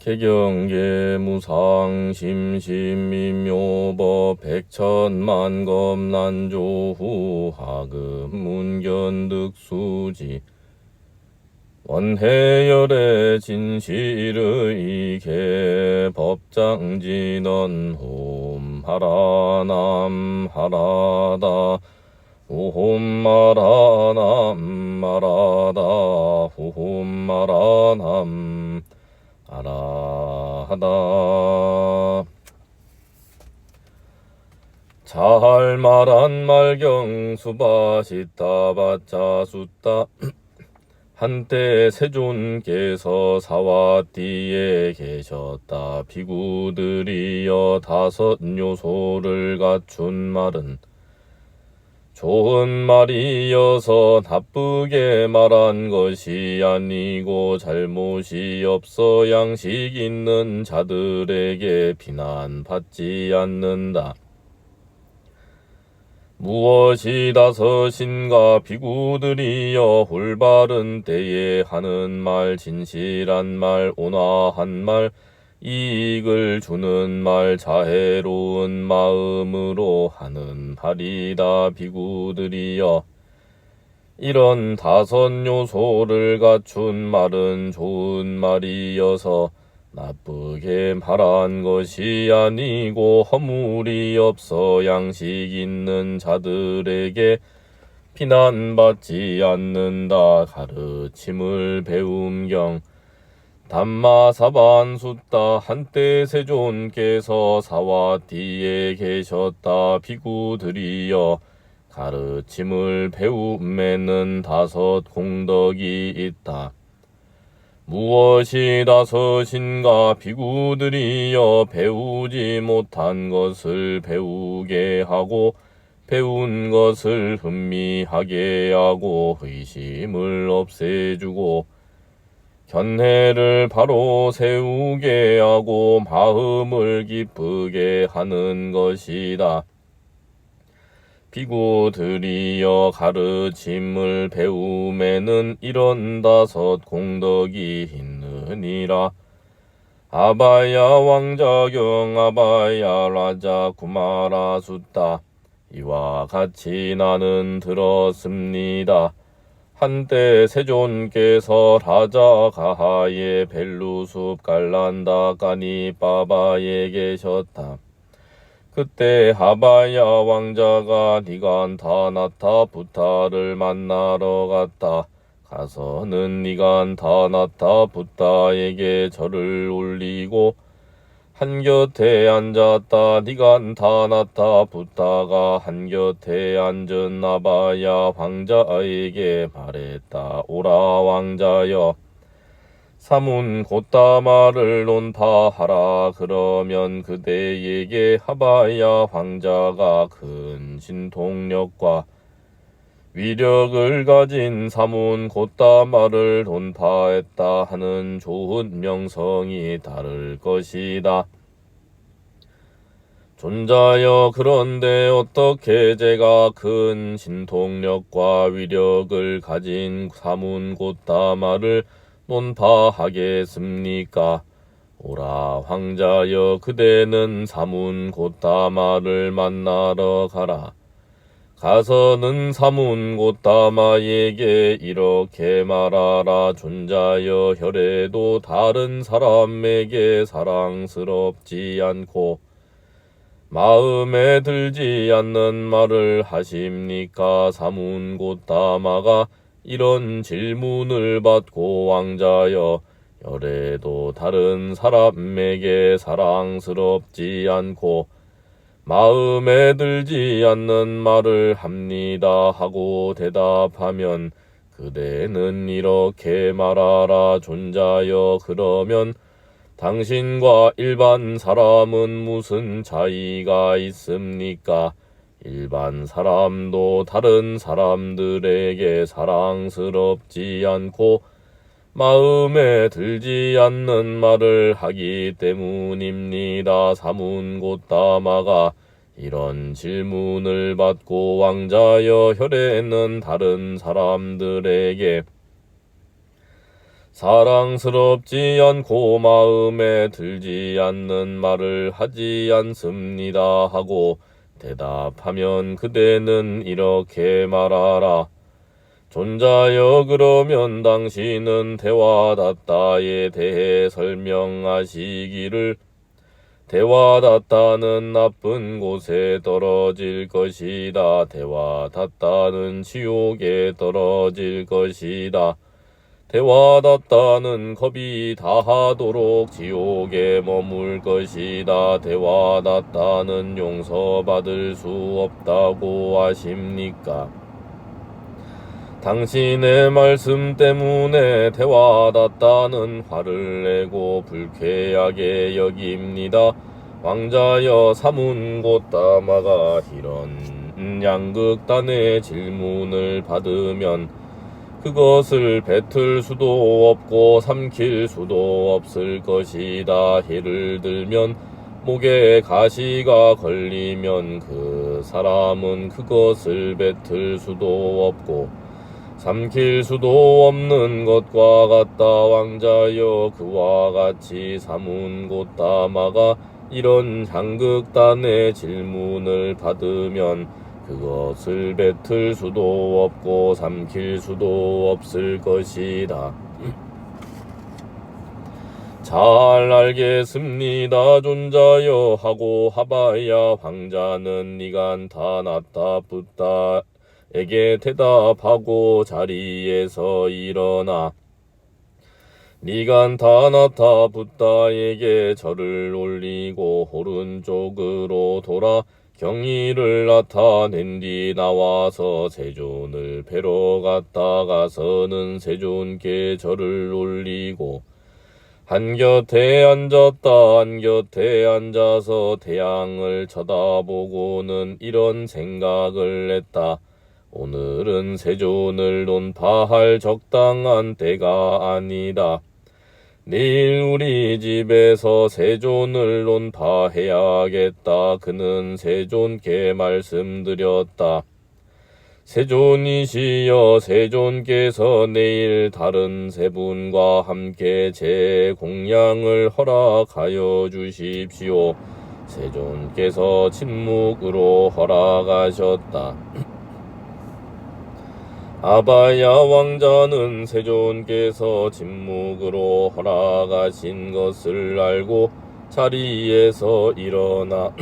개경계무상 심심미묘법 백천만검난조후 하급문견득수지 원해열의 진실의 개 법장진언 홈하라남 하라다 후홈마라남 마라다 후홈마라남 아라하다. 잘 말한 말경 수바시타 바짜 숫다 한때 세존께서 사와띠에 계셨다. 비구들이여 다섯 요소를 갖춘 말은 좋은 말이어서 나쁘게 말한 것이 아니고 잘못이 없어 양식 있는 자들에게 비난받지 않는다. 무엇이 다섯인가 비구들이여 올바른 때에 하는 말 진실한 말 온화한 말 이익을 주는 말 자애로운 마음으로 하는 말이다. 비구들이여 이런 다섯 요소를 갖춘 말은 좋은 말이어서 나쁘게 말한 것이 아니고 허물이 없어 양식 있는 자들에게 비난받지 않는다. 가르침을 배움경 담마사반숫다 한때 세존께서 사와띠에 계셨다. 비구들이여 가르침을 배움에는 다섯 공덕이 있다. 무엇이 다섯인가 비구들이여 배우지 못한 것을 배우게 하고 배운 것을 흥미하게 하고 의심을 없애주고 견해를 바로 세우게 하고 마음을 기쁘게 하는 것이다. 비구들이여 가르침을 배움에는 이런 다섯 공덕이 있느니라. 아바야 왕자경 아바야 라자 구마라 숫다 이와 같이 나는 들었습니다. 한때 세존께서 라자 가하의 벨루숲 갈란다 까니 빠바에 계셨다. 그때 하바야 왕자가 니간타나타 부타를 만나러 갔다. 가서는 니간타나타 부타에게 절을 올리고 한곁에 앉았다. 니간타나타 부타가 한곁에 앉은 하바야 왕자에게 말했다. 오라 왕자여 사문 곧다마를 논파하라. 그러면 그대에게 하바야 왕자가 큰 신통력과 위력을 가진 사문 곧다마를 논파했다 하는 좋은 명성이 다를 것이다. 존자여 그런데 어떻게 제가 큰 신통력과 위력을 가진 사문 곧다마를 논파하겠습니까? 오라 황자여 그대는 사문 곧다마를 만나러 가라. 가서는 사문 곧다마에게 이렇게 말하라. 존자여 혈에도 다른 사람에게 사랑스럽지 않고 마음에 들지 않는 말을 하십니까? 사문 곧다마가 이런 질문을 받고 왕자여 열에도 다른 사람에게 사랑스럽지 않고 마음에 들지 않는 말을 합니다 하고 대답하면 그대는 이렇게 말하라. 존자여 그러면 당신과 일반 사람은 무슨 차이가 있습니까? 일반 사람도 다른 사람들에게 사랑스럽지 않고 마음에 들지 않는 말을 하기 때문입니다. 사문 곧다마가 이런 질문을 받고 왕자여 혈에는 다른 사람들에게 사랑스럽지 않고 마음에 들지 않는 말을 하지 않습니다 하고 대답하면 그대는 이렇게 말하라. 존자여, 그러면 당신은 대화다타에 대해 설명하시기를 대화다타는 나쁜 곳에 떨어질 것이다. 대화다타는 지옥에 떨어질 것이다. 대화다타는 겁이 다하도록 지옥에 머물 것이다. 대화다타는 용서받을 수 없다고 하십니까? 당신의 말씀 때문에 대화다타는 화를 내고 불쾌하게 여깁니다. 왕자여, 사문고타마가 이런 양극단의 질문을 받으면 그것을 뱉을 수도 없고 삼킬 수도 없을 것이다. 예를 들면 목에 가시가 걸리면 그 사람은 그것을 뱉을 수도 없고 삼킬 수도 없는 것과 같다. 왕자여, 그와 같이 사문고타마가 이런 양극단의 질문을 받으면 그것을 뱉을 수도 없고 삼킬 수도 없을 것이다. 잘 알겠습니다, 존자여 하고 하바야 왕자는 니간타나타 붓다에게 대답하고 자리에서 일어나 니간타나타 붓다에게 절을 올리고 오른쪽으로 돌아 경의를 나타낸 뒤 나와서 세존을 뵈러 갔다가서는 세존께 절을 올리고 한곁에 앉았다. 한곁에 앉아서 태양을 쳐다보고는 이런 생각을 했다. 오늘은 세존을 논파할 적당한 때가 아니다. 내일 우리 집에서 세존을 논파해야겠다. 그는 세존께 말씀드렸다. 세존이시여, 세존께서 내일 다른 세 분과 함께 제 공양을 허락하여 주십시오. 세존께서 침묵으로 허락하셨다. 아바야 왕자는 세존께서 침묵으로 허락하신 것을 알고 자리에서 일어나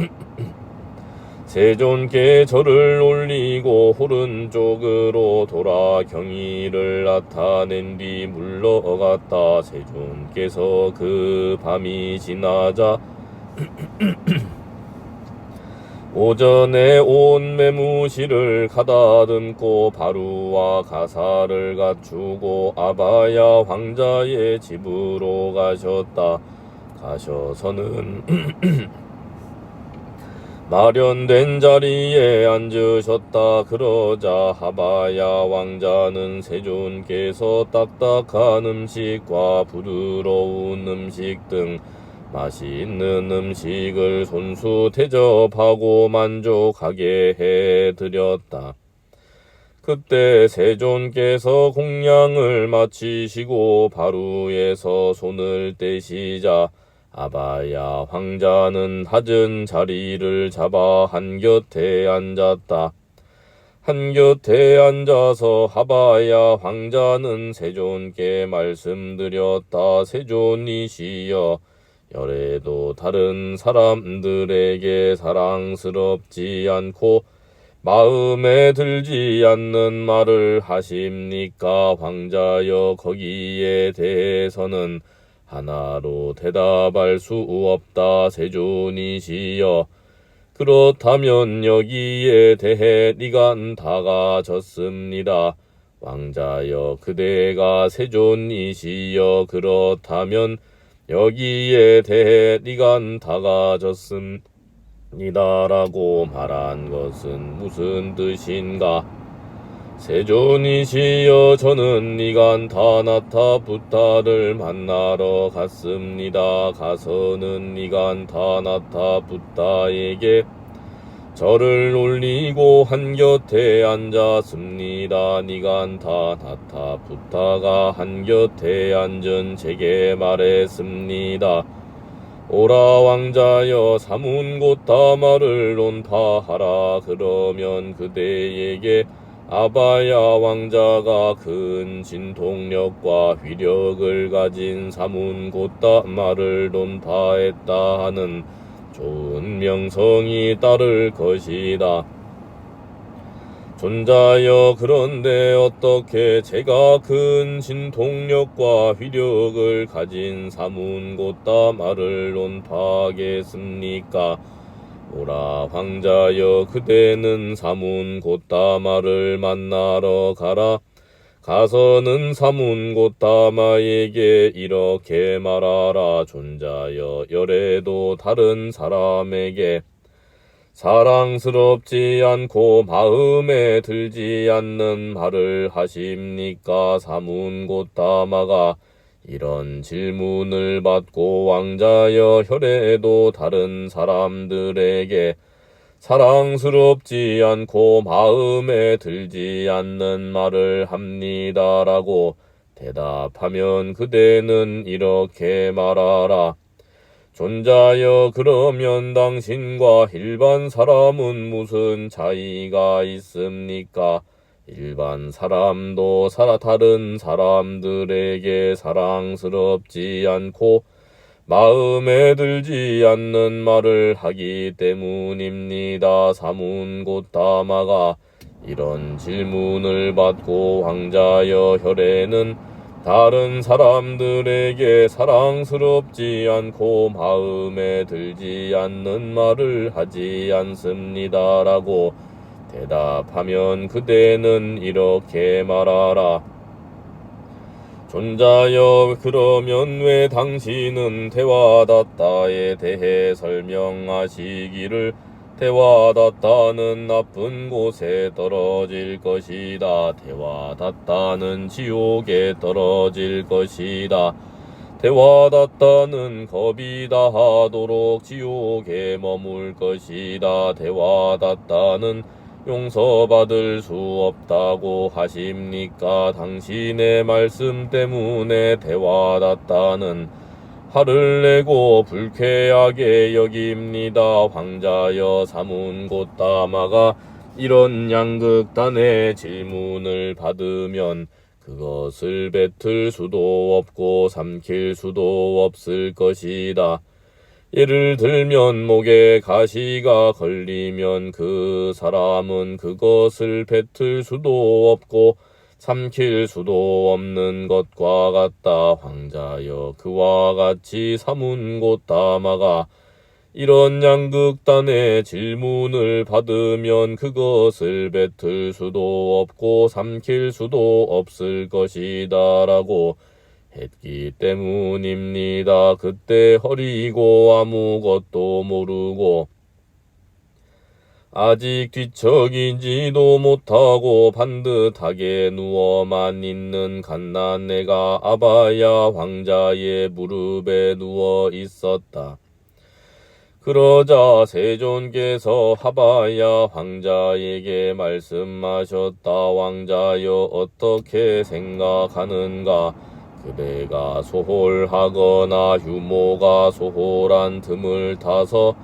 세존께 절을 올리고 오른쪽으로 돌아 경의를 나타낸 뒤 물러갔다. 세존께서 그 밤이 지나자 오전에 온 매무실을 가다듬고 바루와 가사를 갖추고 아바야 왕자의 집으로 가셨다. 가셔서는 마련된 자리에 앉으셨다. 그러자 하바야 왕자는 세존께서 딱딱한 음식과 부드러운 음식 등 맛있는 음식을 손수 대접하고 만족하게 해드렸다. 그때 세존께서 공양을 마치시고 바루에서 손을 떼시자 아바야 왕자는 낮은 자리를 잡아 한곁에 앉았다. 한곁에 앉아서 아바야 왕자는 세존께 말씀드렸다. 세존이시여, 열에도 다른 사람들에게 사랑스럽지 않고 마음에 들지 않는 말을 하십니까? 왕자여, 거기에 대해서는 하나로 대답할 수 없다. 세존이시여, 그렇다면 여기에 대해 니간타가 졌습니다. 왕자여, 그대가 세존이시여, 그렇다면 여기에 대해 니간타가 졌습니다라고 말한 것은 무슨 뜻인가? 세존이시여, 저는 니간타나타 붓다를 만나러 갔습니다. 가서는 니간타나타 붓다에게 저를 올리고 한곁에 앉았습니다. 니간타 나타 부타가 한곁에 앉은 제게 말했습니다. 오라 왕자여 사문고타 말을 논파하라. 그러면 그대에게 아바야 왕자가 큰 진통력과 위력을 가진 사문고타 말을 논파했다 하는 좋은 명성이 따를 것이다. 존자여 그런데 어떻게 제가 큰 진통력과 위력을 가진 사문고타 말을 논파하겠습니까? 오라 황자여 그대는 사문고타 말을 만나러 가라. 가서는 사문고타마에게 이렇게 말하라. 존자여 열에도 다른 사람에게 사랑스럽지 않고 마음에 들지 않는 말을 하십니까? 사문고타마가 이런 질문을 받고 왕자여 혈에도 다른 사람들에게 사랑스럽지 않고 마음에 들지 않는 말을 합니다라고 대답하면 그대는 이렇게 말하라. 존자여 그러면 당신과 일반 사람은 무슨 차이가 있습니까? 일반 사람도 다른 사람들에게 사랑스럽지 않고 마음에 들지 않는 말을 하기 때문입니다. 사문고타마가 이런 질문을 받고 황자여 혈에는 다른 사람들에게 사랑스럽지 않고 마음에 들지 않는 말을 하지 않습니다라고 대답하면 그대는 이렇게 말하라. 존자여 그러면 왜 당신은 데와다타에 대해 설명하시기를 데와다타는 나쁜 곳에 떨어질 것이다. 데와다타는 지옥에 떨어질 것이다. 데와다타는 겁이 다하도록 지옥에 머물 것이다. 데와다타는 용서받을 수 없다고 하십니까? 당신의 말씀 때문에 데와다타는 화를 내고 불쾌하게 여깁니다. 황자여 사문고타마가 이런 양극단의 질문을 받으면 그것을 뱉을 수도 없고 삼킬 수도 없을 것이다. 예를 들면 목에 가시가 걸리면 그 사람은 그것을 뱉을 수도 없고 삼킬 수도 없는 것과 같다. 황자여 그와 같이 사문고타마가 이런 양극단의 질문을 받으면 그것을 뱉을 수도 없고 삼킬 수도 없을 것이다 라고 했기 때문입니다. 그때 허리고 아무것도 모르고 아직 뒤척이지도 못하고 반듯하게 누워만 있는 갓난애가 아바야 황자의 무릎에 누워 있었다. 그러자 세존께서 아바야 황자에게 말씀하셨다. 왕자여 어떻게 생각하는가? 그대가 소홀하거나 유모가 소홀한 틈을 타서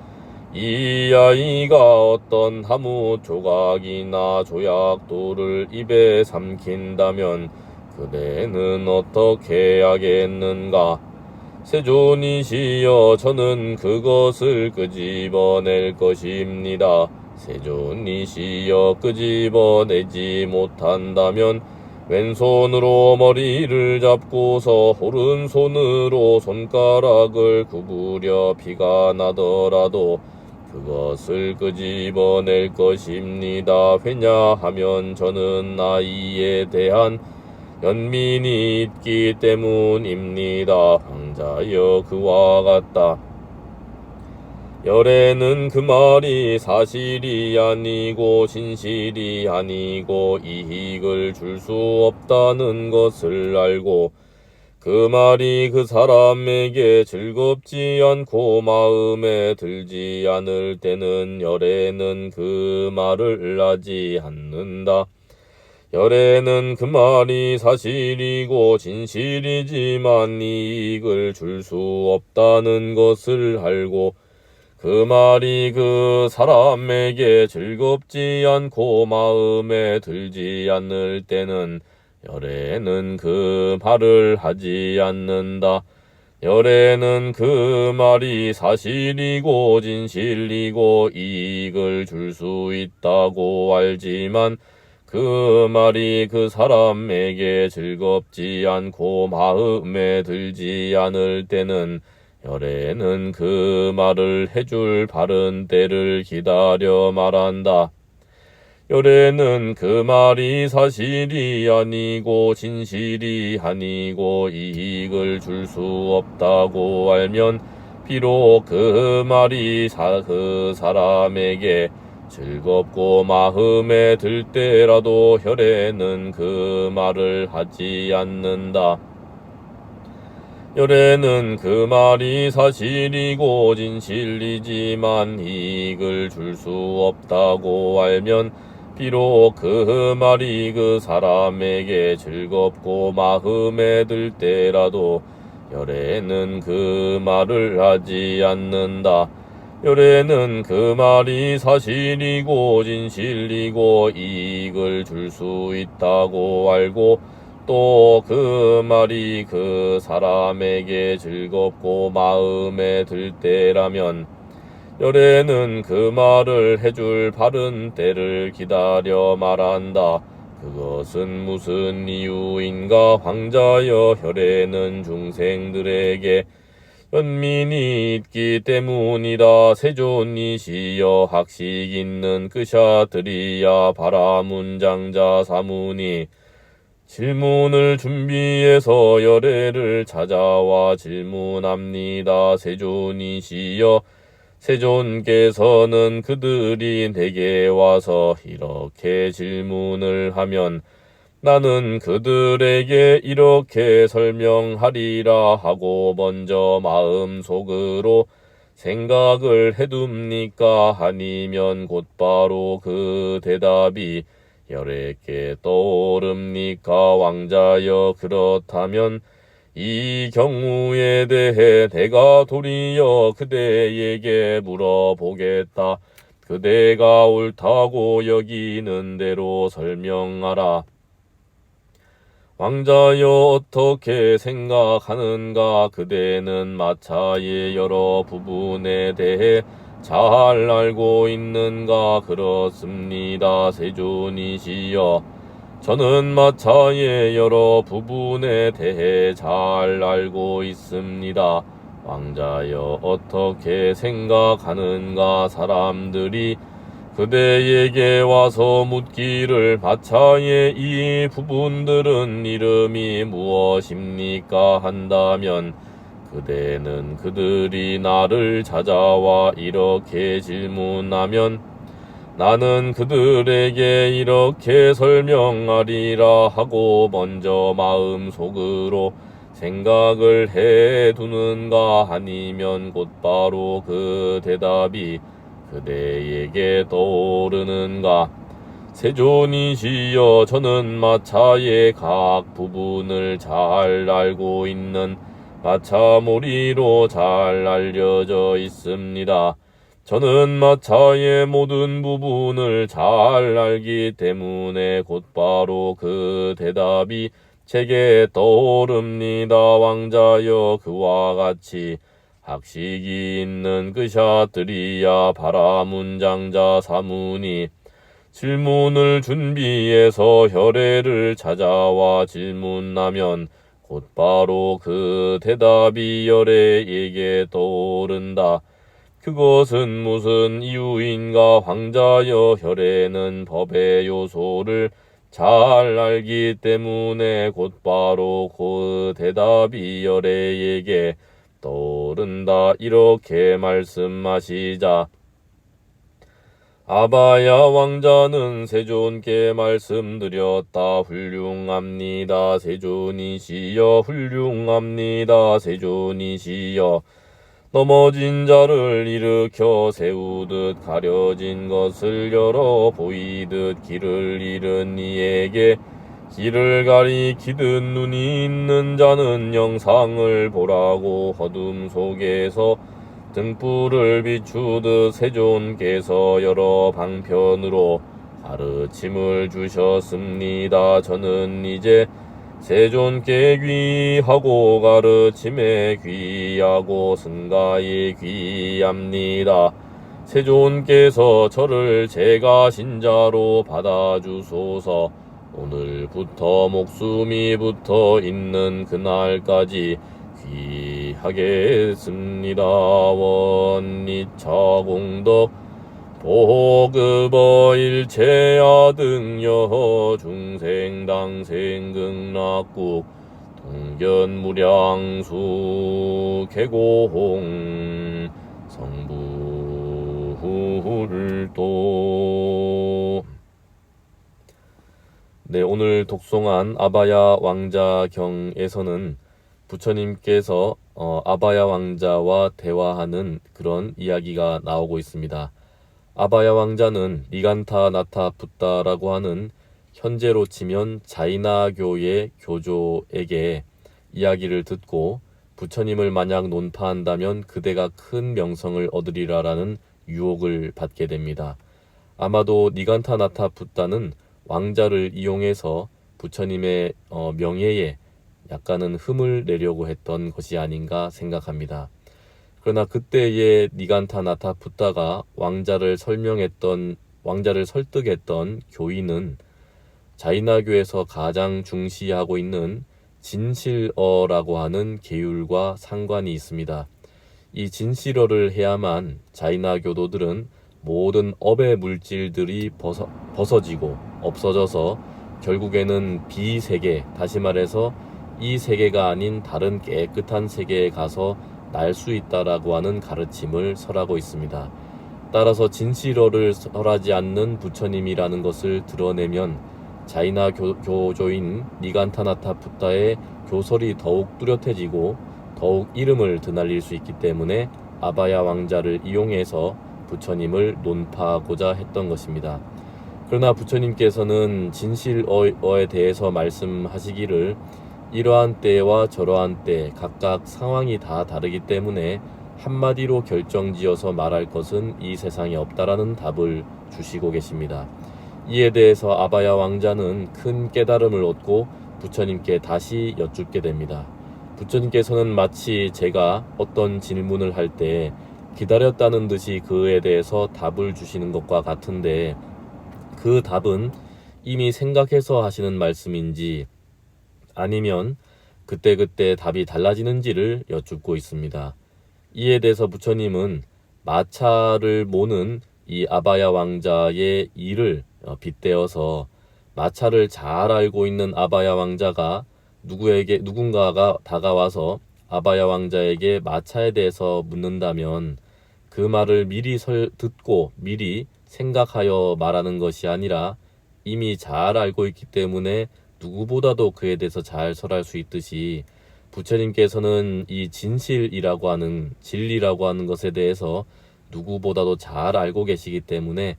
이 아이가 어떤 나무 조각이나 조약돌을 입에 삼킨다면 그대는 어떻게 하겠는가? 세존이시여 저는 그것을 끄집어낼 것입니다. 세존이시여 끄집어내지 못한다면 왼손으로 머리를 잡고서 오른손으로 손가락을 구부려 피가 나더라도 그것을 끄집어낼 것입니다. 왜냐하면 저는 아이에 대한 연민이 있기 때문입니다. 황자여 그와 같다. 열에는 그 말이 사실이 아니고 진실이 아니고 이익을 줄 수 없다는 것을 알고 그 말이 그 사람에게 즐겁지 않고 마음에 들지 않을 때는 열에는 그 말을 하지 않는다. 열에는 그 말이 사실이고 진실이지만 이익을 줄 수 없다는 것을 알고 그 말이 그 사람에게 즐겁지 않고 마음에 들지 않을 때는 열에는 그 말을 하지 않는다. 열에는 그 말이 사실이고 진실이고 이익을 줄 수 있다고 알지만 그 말이 그 사람에게 즐겁지 않고 마음에 들지 않을 때는 열에는 그 말을 해줄 바른 때를 기다려 말한다. 열에는 그 말이 사실이 아니고 진실이 아니고 이익을 줄 수 없다고 알면 비록 그 말이 그 사람에게 즐겁고 마음에 들 때라도 열에는 그 말을 하지 않는다. 열에는 그 말이 사실이고 진실이지만 이익을 줄 수 없다고 알면 비록 그 말이 그 사람에게 즐겁고 마음에 들 때라도 열에는 그 말을 하지 않는다. 열에는 그 말이 사실이고 진실이고 이익을 줄 수 있다고 알고 또 그 말이 그 사람에게 즐겁고 마음에 들 때라면 열에는 그 말을 해줄 바른 때를 기다려 말한다. 그것은 무슨 이유인가 황자여 열에는 중생들에게 연민이 있기 때문이다. 세존이시여 학식 있는 끄샤들이야 바라문장자 사문이 질문을 준비해서 열애를 찾아와 질문합니다. 세존이시여 세존께서는 그들이 내게 와서 이렇게 질문을 하면 나는 그들에게 이렇게 설명하리라 하고 먼저 마음속으로 생각을 해둡니까? 아니면 곧바로 그 대답이 열에게 떠오릅니까? 왕자여 그렇다면 이 경우에 대해 내가 도리어 그대에게 물어보겠다. 그대가 옳다고 여기는 대로 설명하라. 왕자여 어떻게 생각하는가? 그대는 마차의 여러 부분에 대해 잘 알고 있는가? 그렇습니다. 세존이시여 저는 마차의 여러 부분에 대해 잘 알고 있습니다. 왕자여 어떻게 생각하는가? 사람들이 그대에게 와서 묻기를 마차의 이 부분들은 이름이 무엇입니까? 한다면 그대는 그들이 나를 찾아와 이렇게 질문하면 나는 그들에게 이렇게 설명하리라 하고 먼저 마음속으로 생각을 해두는가? 아니면 곧바로 그 대답이 그대에게 떠오르는가? 세존이시여 저는 마차의 각 부분을 잘 알고 있는 마차몰이로 잘 알려져 있습니다. 저는 마차의 모든 부분을 잘 알기 때문에 곧바로 그 대답이 제게 떠오릅니다. 왕자여 그와 같이 학식이 있는 끄샤들이야 바라문장자 사문이 질문을 준비해서 혈애를 찾아와 질문하면 곧바로 그 대답이 열애에게 떠오른다. 그것은 무슨 이유인가? 황자여 혈애는 법의 요소를 잘 알기 때문에 곧바로 그 대답이 열애에게 떠오른다. 이렇게 말씀하시자 아바야 왕자는 세존께 말씀드렸다. 훌륭합니다. 세존이시여. 훌륭합니다. 세존이시여. 넘어진 자를 일으켜 세우듯 가려진 것을 열어 보이듯 길을 잃은 이에게 길을 가리키듯 눈이 있는 자는 영상을 보라고 어둠 속에서 등불을 비추듯 세존께서 여러 방편으로 가르침을 주셨습니다. 저는 이제 세존께 귀하고 가르침에 귀하고 승가에 귀합니다. 세존께서 저를 제가 신자로 받아주소서. 오늘부터 목숨이 붙어 있는 그날까지 귀하겠습니다. 원리차 공덕 보급어 일체야 등여 중생당생극락국 동견무량수 개고홍 성불도. 네, 오늘 독송한 아바야 왕자경에서는 부처님께서 아바야 왕자와 대화하는 그런 이야기가 나오고 있습니다. 아바야 왕자는 니간타 나타 붓다라고 하는 현재로 치면 자이나교의 교조에게 이야기를 듣고 부처님을 만약 논파한다면 그대가 큰 명성을 얻으리라라는 유혹을 받게 됩니다. 아마도 니간타 나타 붓다는 왕자를 이용해서 부처님의 명예에 약간은 흠을 내려고 했던 것이 아닌가 생각합니다. 그러나 그때의 니간타 나타 붓다가 왕자를 설득했던 교인은 자이나교에서 가장 중시하고 있는 진실어라고 하는 계율과 상관이 있습니다. 이 진실어를 해야만 자이나교도들은 모든 업의 물질들이 벗어지고 없어져서 결국에는 비세계, 다시 말해서 이 세계가 아닌 다른 깨끗한 세계에 가서 날 수 있다라고 하는 가르침을 설하고 있습니다. 따라서 진실어를 설하지 않는 부처님이라는 것을 드러내면 자이나 교조인 니간타나타 붓다의 교설이 더욱 뚜렷해지고 더욱 이름을 드날릴 수 있기 때문에 아바야 왕자를 이용해서 부처님을 논파하고자 했던 것입니다. 그러나 부처님께서는 진실어에 대해서 말씀하시기를 이러한 때와 저러한 때 각각 상황이 다 다르기 때문에 한마디로 결정지어서 말할 것은 이 세상에 없다라는 답을 주시고 계십니다. 이에 대해서 아바야 왕자는 큰 깨달음을 얻고 부처님께 다시 여쭙게 됩니다. 부처님께서는 마치 제가 어떤 질문을 할 때 기다렸다는 듯이 그에 대해서 답을 주시는 것과 같은데 그 답은 이미 생각해서 하시는 말씀인지 아니면 그때그때 답이 달라지는지를 여쭙고 있습니다. 이에 대해서 부처님은 마차를 모는 이 아바야 왕자의 일을 빗대어서 마차를 잘 알고 있는 아바야 왕자가 누군가가 다가와서 아바야 왕자에게 마차에 대해서 묻는다면 그 말을 미리 듣고 미리 생각하여 말하는 것이 아니라 이미 잘 알고 있기 때문에 누구보다도 그에 대해서 잘 설할 수 있듯이 부처님께서는 이 진실이라고 하는 진리라고 하는 것에 대해서 누구보다도 잘 알고 계시기 때문에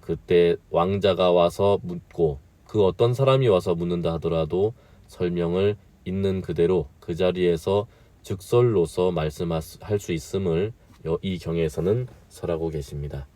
그때 왕자가 와서 묻고 그 어떤 사람이 와서 묻는다 하더라도 설명을 있는 그대로 그 자리에서 즉설로서 말씀할 수 있음을 이 경에서는 설하고 계십니다.